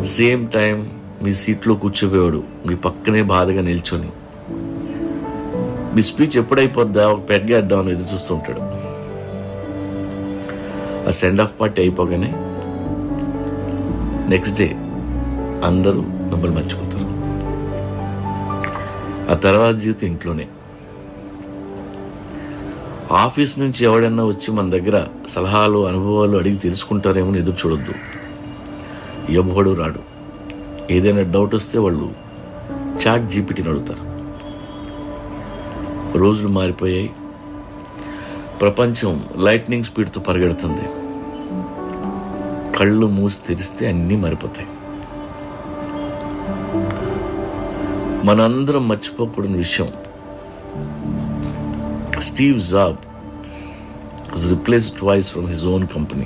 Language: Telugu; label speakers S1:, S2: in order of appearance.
S1: సేమ్ టైం మీ సీట్లో కూర్చోపోయాడు మీ పక్కనే బాధగా నిల్చొని మీ స్పీచ్ ఎప్పుడైపోద్దా ఒక పెగ్గేద్దామని ఎదురు చూస్తూ ఉంటాడు. ఆ సెండ్ ఆఫ్ పార్టీ అయిపోగానే నెక్స్ట్ డే అందరూ మిమ్మల్ని మర్చిపోతారు. ఆ తర్వాత జీవితం ఇంట్లోనే. ఆఫీస్ నుంచి ఎవడన్నా వచ్చి మన దగ్గర సలహాలు అనుభవాలు అడిగి తెలుసుకుంటారేమో ఎదురు చూడొద్దు. ఎవడు రాడు. ఏదైనా డౌట్ వస్తే వాళ్ళు చాట్ జీపీటీని అడుగుతారు. రోజులు మారిపోయాయి. ప్రపంచం లైట్నింగ్ స్పీడ్తో పరిగెడుతుంది. కళ్ళు మూసి తెరిస్తే అన్నీ మారిపోతాయి. మనందరం మర్చిపోకూడని విషయం, Steve job was replaced twice from his own company.